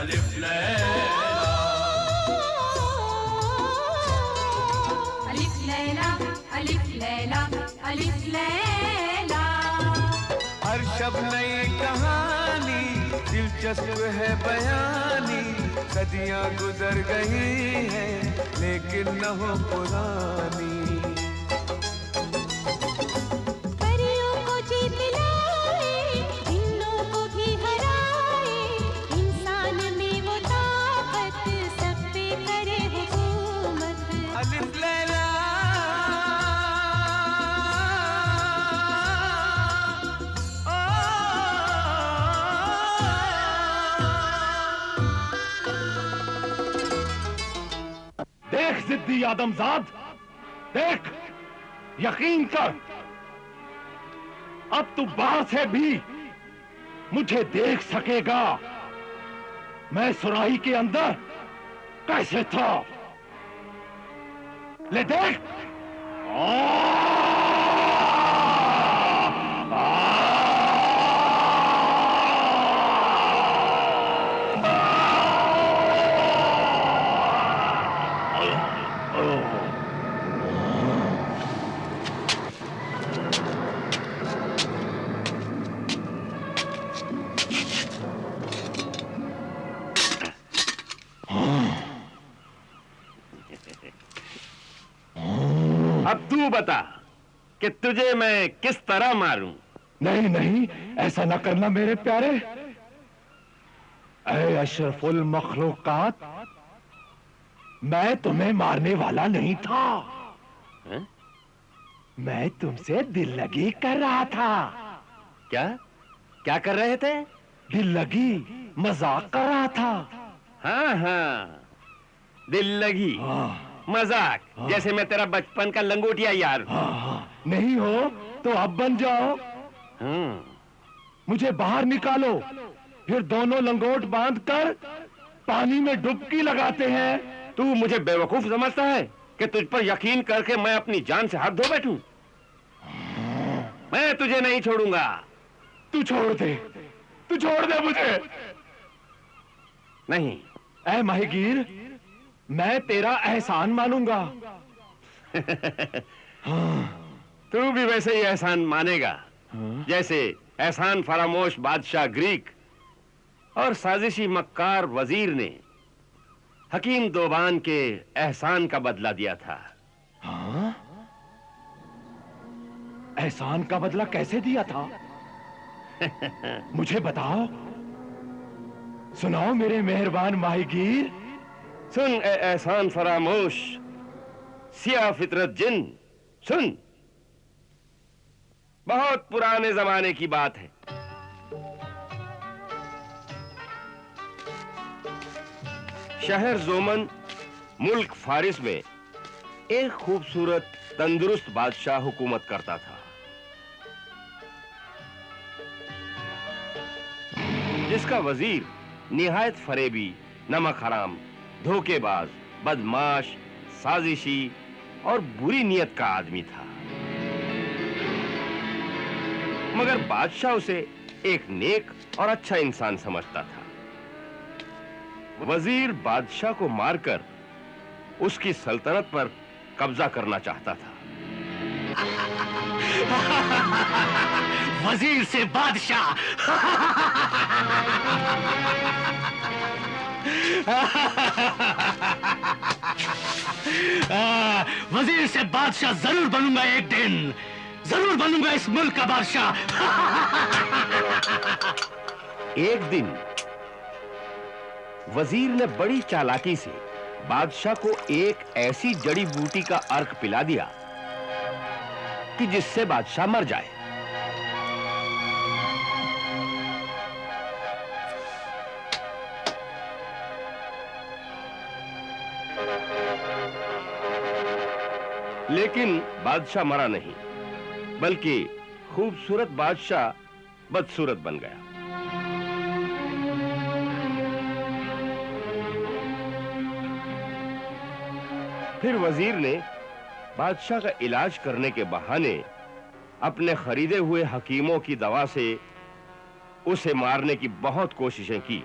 अलिफ लैला, अलिफ लैला, अलिफ लैला, अलिफ लैला। हर शब नई कहानी, दिलचस्प है बयानी, सदियां गुजर गई हैं लेकिन न हो पुरानी। परियों को जीत लाए, जिन्नों को भी हराए, इंसान में वो ताकत, सब पे करे हुकूमत। अलिफ लैला, देख जिद्दी आदमजाद, देख, यकीन कर, अब तू बाहर से भी मुझे देख सकेगा। मैं सुराही के अंदर कैसे था, ले देख। अब तू बता कि तुझे मैं किस तरह मारूं? नहीं नहीं, ऐसा ना करना मेरे प्यारे। ऐ अशरफुल मखलूकात, मैं तुम्हें मारने वाला नहीं था। है? मैं तुमसे दिल लगी कर रहा था। क्या क्या कर रहे थे? दिल लगी, मजाक कर रहा था। हाँ हाँ, दिल लगी, मजाक। जैसे मैं तेरा बचपन का लंगोटिया यार हूं। नहीं हो तो अब बन जाओ। मुझे बाहर निकालो, फिर दोनों लंगोट बांधकर पानी में डुबकी लगाते हैं। तू मुझे बेवकूफ समझता है कि तुझ पर यकीन करके मैं अपनी जान से हाथ धो बैठूं? मैं तुझे नहीं छोड़ूंगा। तू छोड़ दे, तू छोड़ दे मुझे। नहीं। ऐ माहीगीर, मैं तेरा एहसान मानूंगा। तू भी वैसे ही एहसान मानेगा जैसे एहसान फरामोश बादशाह ग्रीक और साजिशी मक्कार वजीर ने हकीम दोबान के एहसान का बदला दिया था। हाँ? एहसान का बदला कैसे दिया था? मुझे बताओ, सुनाओ मेरे मेहरबान माहीगीर। सुन ए एहसान फरामोश सिया फितरत जिन, सुन। बहुत पुराने जमाने की बात है। शहर जोमन, मुल्क फारिस में एक खूबसूरत तंदुरुस्त बादशाह हुकूमत करता था, जिसका वजीर निहायत फरेबी, नमक हराम, धोखेबाज, बदमाश, साजिशी और बुरी नीयत का आदमी था। मगर बादशाह उसे एक नेक और अच्छा इंसान समझता था। वजीर बादशाह को मारकर उसकी सल्तनत पर कब्जा करना चाहता था। वजीर से बादशाह। वजीर से बादशाह जरूर बनूंगा एक दिन, जरूर बनूंगा इस मुल्क का बादशाह। एक दिन वजीर ने बड़ी चालाकी से बादशाह को एक ऐसी जड़ी बूटी का अर्क पिला दिया कि जिससे बादशाह मर जाए। लेकिन बादशाह मरा नहीं, बल्कि खूबसूरत बादशाह बदसूरत बन गया। फिर वजीर ने बादशाह का इलाज करने के बहाने अपने खरीदे हुए हकीमों की दवा से उसे मारने की बहुत कोशिशें की,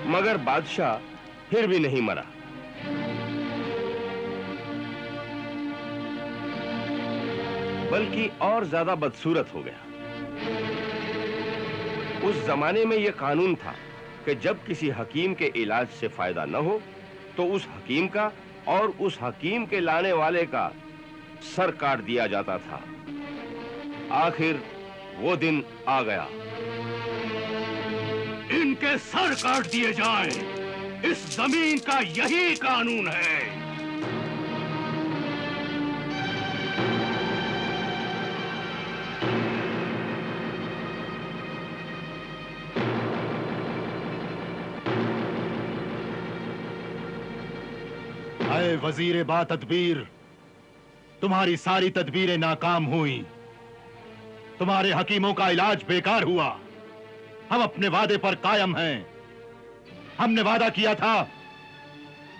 मगर बादशाह फिर भी नहीं मरा। बल्कि और ज्यादा बदसूरत हो गया। उस जमाने में यह कानून था कि जब किसी हकीम के इलाज से फायदा न हो तो उस हकीम का और उस हकीम के लाने वाले का सर काट दिया जाता था। आखिर वो दिन आ गया। इनके सर काट दिए जाएं। इस जमीन का यही कानून है। आए वजीर बा तदबीर, तुम्हारी सारी तदबीरें नाकाम हुई। तुम्हारे हकीमों का इलाज बेकार हुआ। हम अपने वादे पर कायम हैं। हमने वादा किया था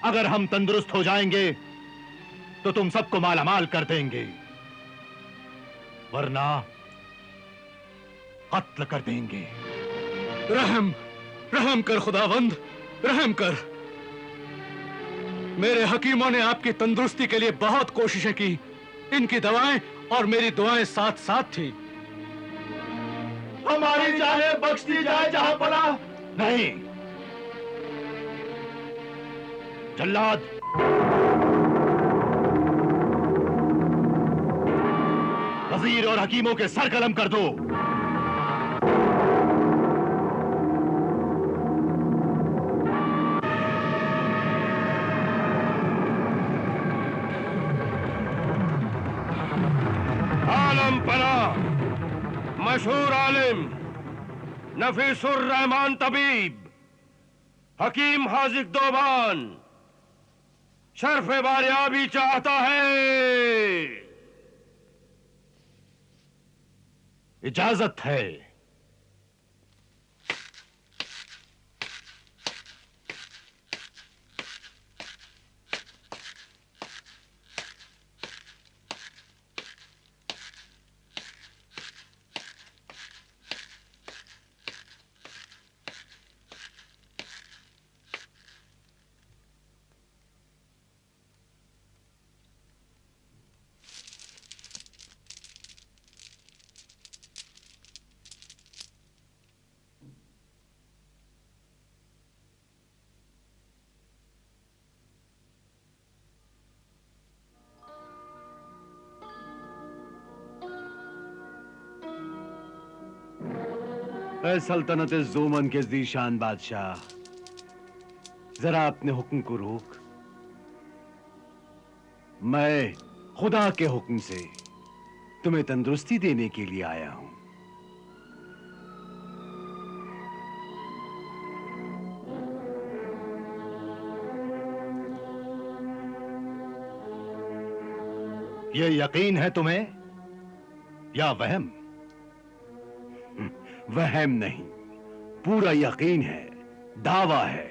अगर हम तंदुरुस्त हो जाएंगे तो तुम सबको मालामाल कर देंगे, वरना कत्ल कर देंगे। रहम कर खुदावंद, रहम कर। मेरे हकीमों ने आपकी तंदुरुस्ती के लिए बहुत कोशिशें की। इनकी दवाएं और मेरी दुआएं साथ साथ थी। हमारी जानें बख्श दी जाए जहां पना। नहीं जल्लाद, वजीर और हकीमों के सर कलम कर दो। आलम पना मशहूर आलिम नफीसुर रहमान तबीब हकीम हाजिक दोबान शर्फ बारियाबी चाहता है। इजाजत है। सल्तनत ज़ोमन के ज़ीशान बादशाह, जरा अपने हुक्म को रोक। मैं खुदा के हुक्म से तुम्हें तंदुरुस्ती देने के लिए आया हूं। ये यकीन है तुम्हें या वहम? वहम नहीं, पूरा यकीन है, दावा है।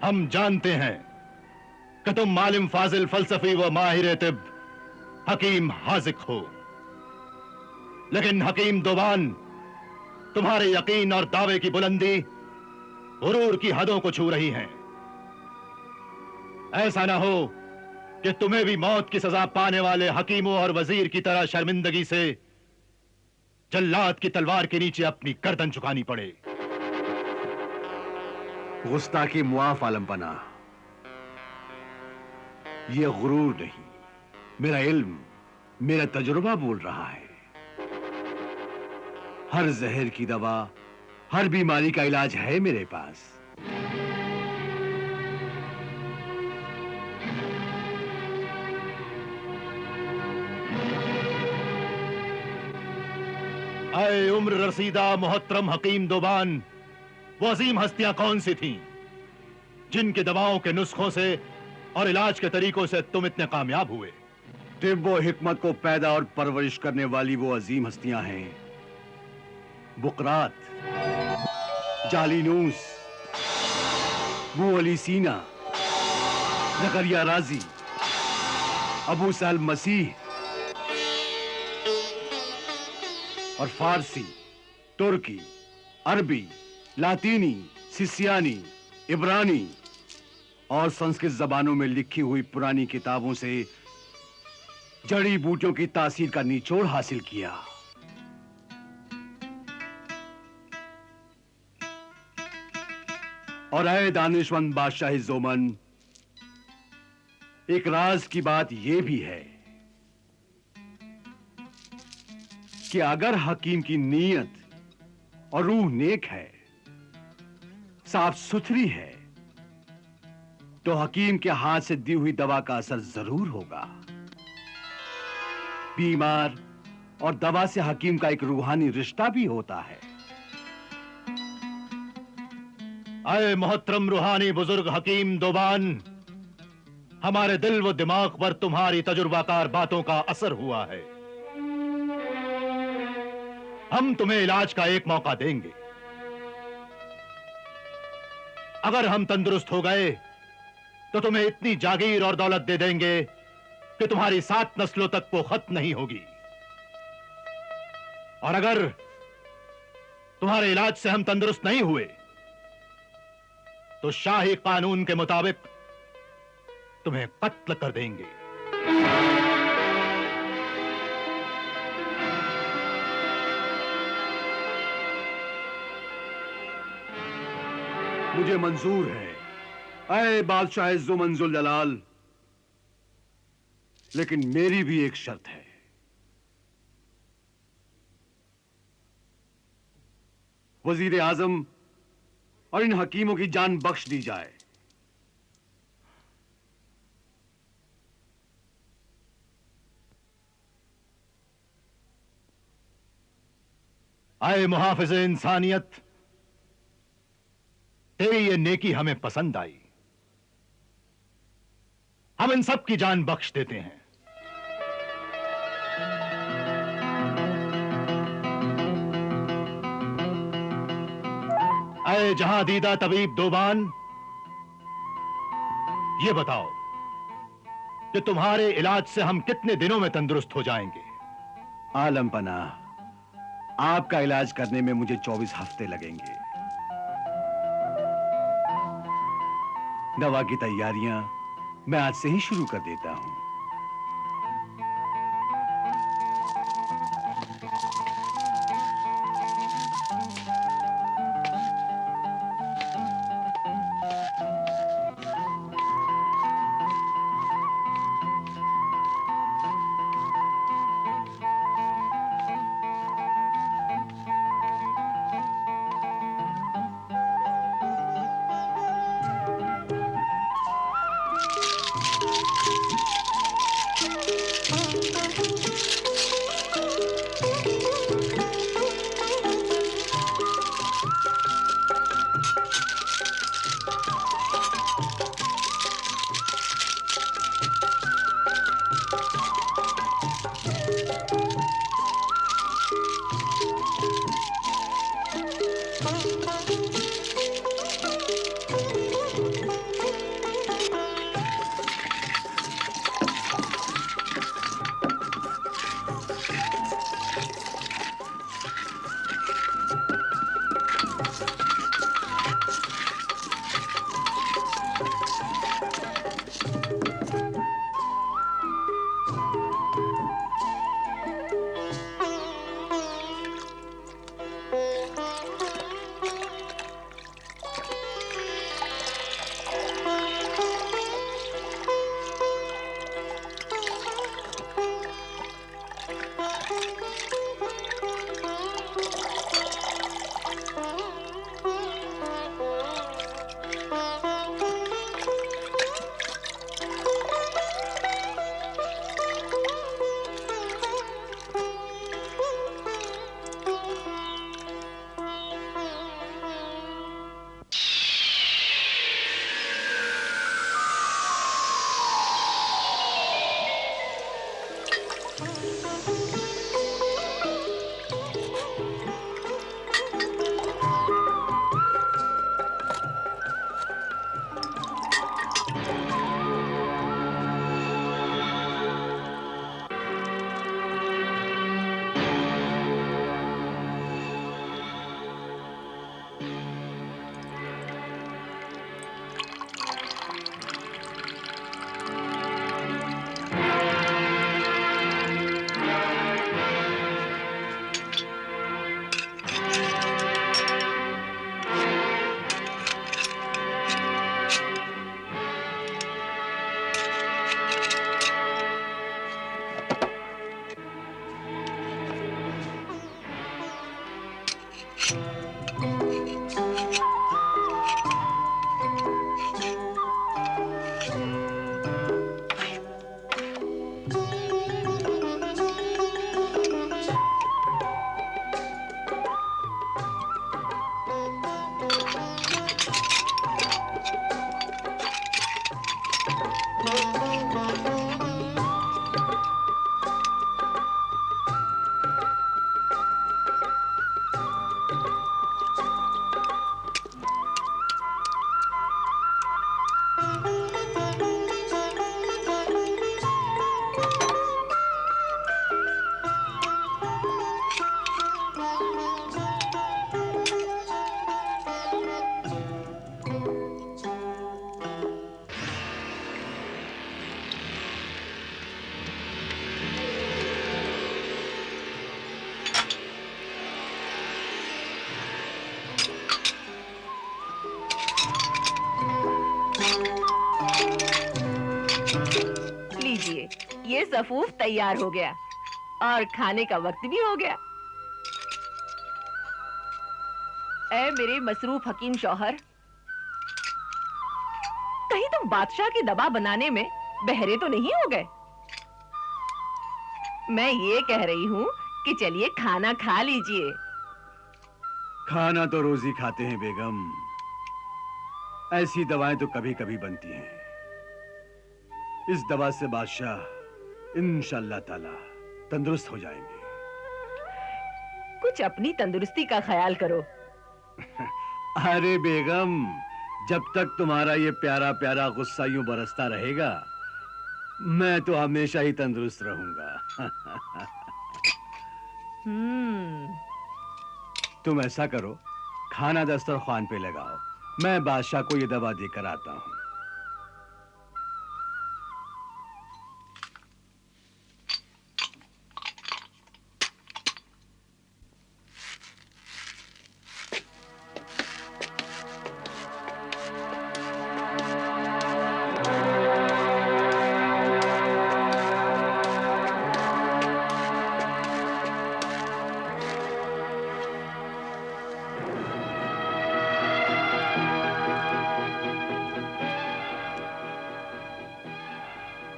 हम जानते हैं कि तुम मालिम फाजिल फलसफी व माहिर तिब हकीम हाजिक हो, लेकिन हकीम दोबान तुम्हारे यकीन और दावे की बुलंदी गुरूर की हदों को छू रही हैं। ऐसा ना हो कि तुम्हें भी मौत की सजा पाने वाले हकीमों और वजीर की तरह शर्मिंदगी से जल्लाद की तलवार के नीचे अपनी गर्दन झुकानी पड़े। गुस्ताखी मुआफ आलमपना, ये गुरूर नहीं, मेरा इल्म, मेरा तजुर्बा बोल रहा है। हर जहर की दवा, हर बीमारी का इलाज है मेरे पास। आए उम्र रसीदा मोहतरम हकीम दोबान, वो अजीम हस्तियां कौन सी थीं जिनके दवाओं के नुस्खों से और इलाज के तरीकों से तुम इतने कामयाब हुए? तिब्ब व हिकमत को पैदा और परवरिश करने वाली वो अजीम हस्तियां हैं बुकरात, जालिनूस, अली सीना, जकरिया राजी, अबू सहल मसीह और फारसी, तुर्की, अरबी, लातीनी, सिसियानी, इब्रानी और संस्कृत जबानों में लिखी हुई पुरानी किताबों से जड़ी बूटियों की तासीर का निचोड़ हासिल किया। और ऐ दानिशमंद बादशाह जोमन, एक राज की बात यह भी है कि अगर हकीम की नीयत और रूह नेक है, साफ सुथरी है, तो हकीम के हाथ से दी हुई दवा का असर जरूर होगा। बीमार और दवा से हकीम का एक रूहानी रिश्ता भी होता है। आए मोहतरम रूहानी बुजुर्ग हकीम दोबान, हमारे दिल व दिमाग पर तुम्हारी तजुर्बाकार बातों का असर हुआ है। हम तुम्हें इलाज का एक मौका देंगे। अगर हम तंदुरुस्त हो गए तो तुम्हें इतनी जागीर और दौलत दे देंगे कि तुम्हारी 7 नस्लों तक वो खत्म नहीं होगी। और अगर तुम्हारे इलाज से हम तंदुरुस्त नहीं हुए तो शाही कानून के मुताबिक तुम्हें कत्ल कर देंगे। मुझे मंजूर है ऐ बादशाह ज़ुमन-ज़ुल जलाल, लेकिन मेरी भी एक शर्त है। वजीर आजम और इन हकीमों की जान बख्श दी जाए। आए मुहाफिज इंसानियत, तेरी ये नेकी हमें पसंद आई। हम इन सब की जान बख्श देते हैं। आए जहां दीदा तबीब दोबान, ये बताओ कि तुम्हारे इलाज से हम कितने दिनों में तंदुरुस्त हो जाएंगे? आलम पनाह, आपका इलाज करने में मुझे 24 हफ्ते लगेंगे। दवा की तैयारियां मैं आज से ही शुरू कर देता हूं। लीजिए, ये सफूफ तैयार हो गया और खाने का वक्त भी हो गया। ऐ मेरे मसरूफ हकीम शौहर, कहीं तुम बादशाह की दवा बनाने में बहरे तो नहीं हो गए? मैं ये कह रही हूँ कि चलिए खाना खा लीजिए। खाना तो रोज ही खाते हैं बेगम, ऐसी दवाएं तो कभी कभी बनती हैं। इस दवा से बादशाह इंशाअल्लाह ताला तंदुरुस्त हो जाएंगे। कुछ अपनी तंदुरुस्ती का ख्याल करो। अरे बेगम, जब तक तुम्हारा ये प्यारा प्यारा गुस्सा यूं बरसता रहेगा, मैं तो हमेशा ही तंदुरुस्त रहूंगा। तुम ऐसा करो, खाना दस्तरखान पे लगाओ, मैं बादशाह को ये दवा देकर आता हूं।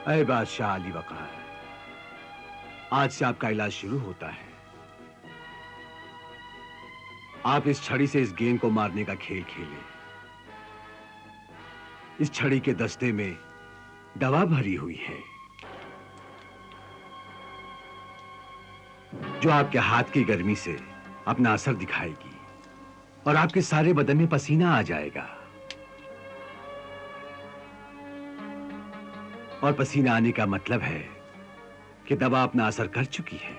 अरे बादशाह अली वकार, आज से आपका इलाज शुरू होता है। आप इस छड़ी से इस गेंद को मारने का खेल खेलें। इस छड़ी के दस्ते में दवा भरी हुई है जो आपके हाथ की गर्मी से अपना असर दिखाएगी और आपके सारे बदन में पसीना आ जाएगा। और पसीना आने का मतलब है कि दवा अपना असर कर चुकी है।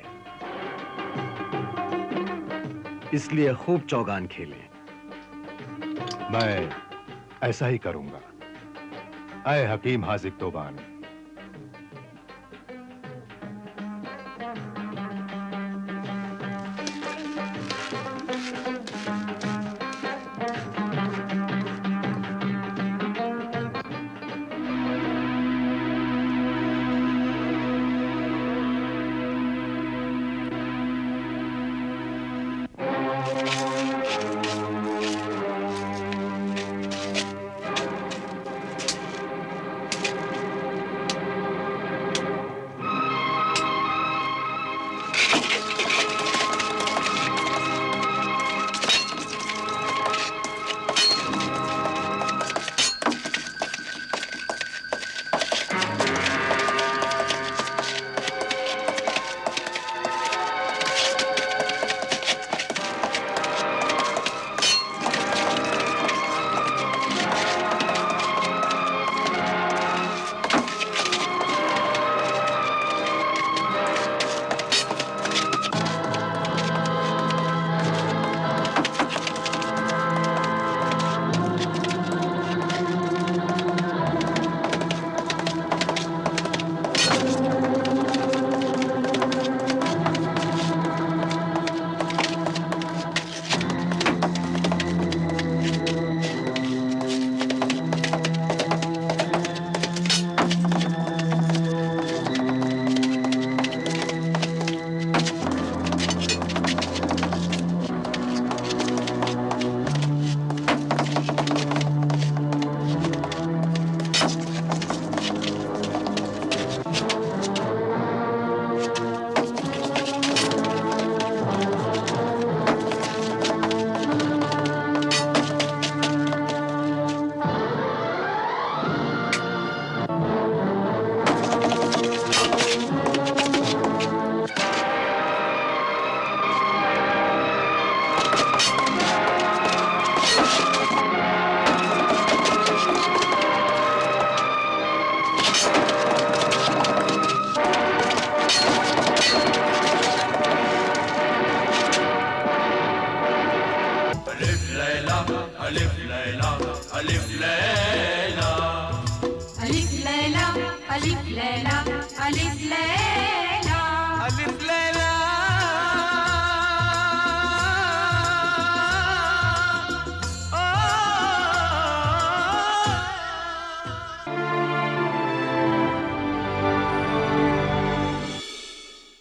इसलिए खूब चौगान खेलें। मैं ऐसा ही करूंगा। ऐ हकीम हाजिक तोबान, अलिफ लैला अलिफ लैला अलिफ लैला अलिफ लैला अलिफ लैला अलिफ लैला